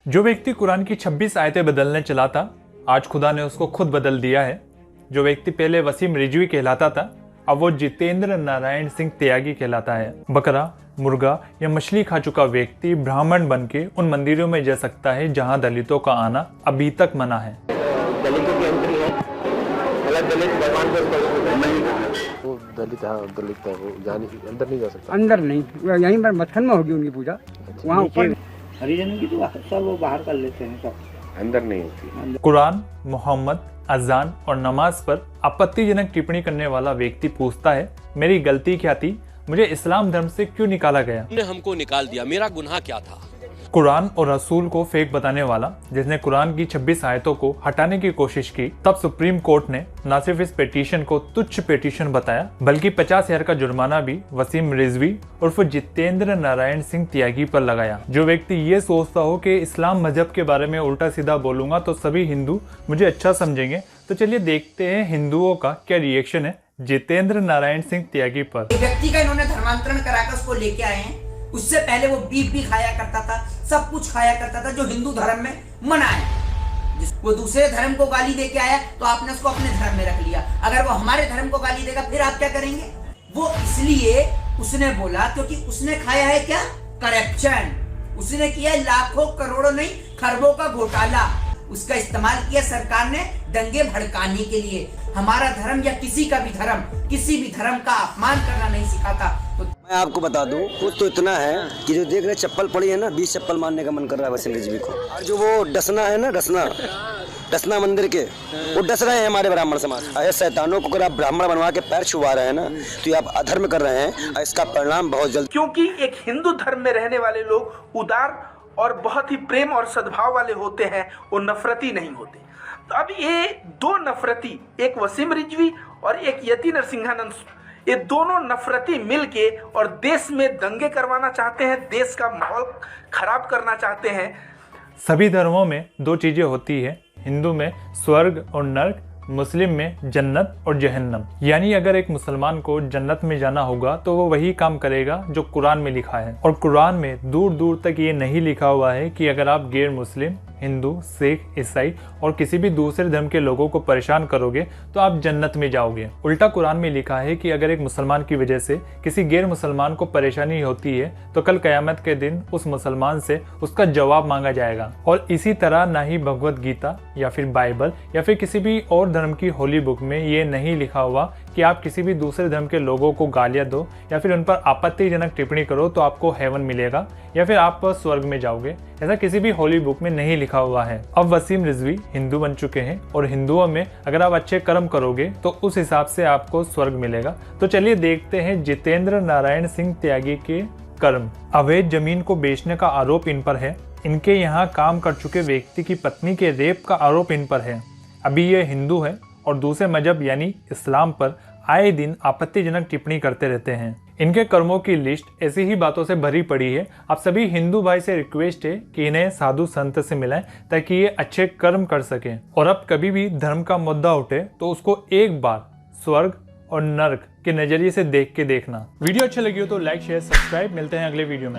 जो व्यक्ति कुरान की 26 आयतें बदलने चला था, आज खुदा ने उसको खुद बदल दिया है। जो व्यक्ति पहले वसीम रिजवी कहलाता था, अब वो जितेंद्र नारायण सिंह त्यागी कहलाता है। बकरा, मुर्गा या मछली खा चुका व्यक्ति ब्राह्मण बन के उन मंदिरों में जा सकता है जहां दलितों का आना अभी तक मना है। दलितों की एंट्री है, अलग दलित भगवान को वो दलित है, वो अंदर नहीं जा सकता। अंदर नहीं, यहीं पर मत्थन में होगी उनकी पूजा। वहाँ ऊपर हरिजनों की तो सब वो बाहर कर लेते हैं, सब अंदर नहीं होती। कुरान, मोहम्मद, अजान और नमाज पर आपत्तिजनक टिप्पणी करने वाला व्यक्ति पूछता है, मेरी गलती क्या थी? मुझे इस्लाम धर्म से क्यों निकाला गया? ने हमको निकाल दिया, मेरा गुनाह क्या था? कुरान और रसूल को फेक बताने वाला जिसने कुरान की 26 आयतों को हटाने की कोशिश की, तब सुप्रीम कोर्ट ने न सिर्फ इस पिटीशन को तुच्छ पिटीशन बताया, बल्कि 50,000 का जुर्माना भी वसीम रिजवी उर्फ जितेंद्र नारायण सिंह त्यागी पर लगाया। जो व्यक्ति ये सोचता हो कि इस्लाम मजहब के बारे में उल्टा सीधा बोलूंगा तो सभी हिंदू मुझे अच्छा समझेंगे, तो चलिए देखते हैं हिंदुओं का क्या रिएक्शन है जितेंद्र नारायण सिंह त्यागी पर। व्यक्ति का इन्होंने धर्मांतरण कराकर उसको लेके आए हैं। उससे पहले वो बीफ भी खाया करता था, सब कुछ खाया करता था जो हिंदू धर्म में मना है। वो दूसरे धर्म को गाली दे के आया तो आपने उसको अपने धर्म में रख लिया। अगर वो हमारे धर्म को गाली देगा फिर आप क्या करेंगे? वो इसलिए उसने बोला क्योंकि उसने खाया है क्या? करप्शन। उसने किया लाखों करोड़ों नहीं खरबों का घोटाला। उसका इस्तेमाल किया सरकार ने दंगे भड़काने के लिए। हमारा धर्म या किसी का भी धर्म, किसी भी धर्म का अपमान करना नहीं सिखाता। तो मैं आपको बता दूं, कुछ तो इतना है कि जो देख रहे चप्पल पड़ी है ना, 20 चप्पल मारने का मन कर रहा है वसीम रिजवी को। और जो वो डसना है ना, डसना मंदिर के, वो डस रहे हैं हमारे ब्राह्मण समाज। ऐसे शैतानों को अगर आप ब्राह्मण बनवा के पैर छुआ रहे हैं ना, तो ये आप अधर्म कर रहे हैं और इसका परिणाम बहुत जल्द। क्योंकि एक हिंदू धर्म में रहने वाले लोग उदार और बहुत ही प्रेम और सद्भाव वाले होते हैं, वो नफरती नहीं होते। तो अब ये दो नफरती, एक वसीम रिजवी और एक यति नरसिंहानंद, ये दोनों नफरती मिलके और देश में दंगे करवाना चाहते हैं, देश का माहौल खराब करना चाहते हैं। सभी धर्मों में दो चीजें होती है, हिंदू में स्वर्ग और नर्क, मुस्लिम में जन्नत और जहन्नम। यानी अगर एक मुसलमान को जन्नत में जाना होगा तो वो वही काम करेगा जो कुरान में लिखा है। और कुरान में दूर दूर तक ये नहीं लिखा हुआ है कि अगर आप गैर मुस्लिम, हिंदू, सिख, ईसाई और किसी भी दूसरे धर्म के लोगों को परेशान करोगे तो आप जन्नत में जाओगे। उल्टा कुरान में लिखा है कि अगर एक मुसलमान की वजह से किसी गैर मुसलमान को परेशानी होती है तो कल कयामत के दिन उस मुसलमान से उसका जवाब मांगा जाएगा। और इसी तरह ना ही भगवत गीता या फिर बाइबल या फिर किसी भी और धर्म की होली बुक में ये नहीं लिखा हुआ कि आप किसी भी दूसरे धर्म के लोगों को गालियां दो या फिर उन पर आपत्तिजनक टिप्पणी करो तो आपको हेवन मिलेगा या फिर आप स्वर्ग में जाओगे। ऐसा किसी भी होली बुक में नहीं लिखा हुआ है। अब वसीम रिजवी हिंदू बन चुके हैं और हिंदुओं में अगर आप अच्छे कर्म करोगे तो उस हिसाब से आपको स्वर्ग मिलेगा। तो चलिए देखते हैं जितेंद्र नारायण सिंह त्यागी के कर्म। अवैध जमीन को बेचने का आरोप इन पर है। इनके यहाँ काम कर चुके व्यक्ति की पत्नी के रेप का आरोप इन पर है। अभी ये हिंदू है और दूसरे मजहब यानी इस्लाम पर आए दिन आपत्तिजनक टिप्पणी करते रहते हैं। इनके कर्मों की लिस्ट ऐसी ही बातों से भरी पड़ी है। आप सभी हिंदू भाई से रिक्वेस्ट है कि इन्हें साधु संत से मिलाएं ताकि ये अच्छे कर्म कर सकें। और अब कभी भी धर्म का मुद्दा उठे तो उसको एक बार स्वर्ग और नर्क के नजरिए से देख के देखना। वीडियो अच्छी लगी हो तो लाइक, शेयर, सब्सक्राइब। मिलते हैं अगले वीडियो में।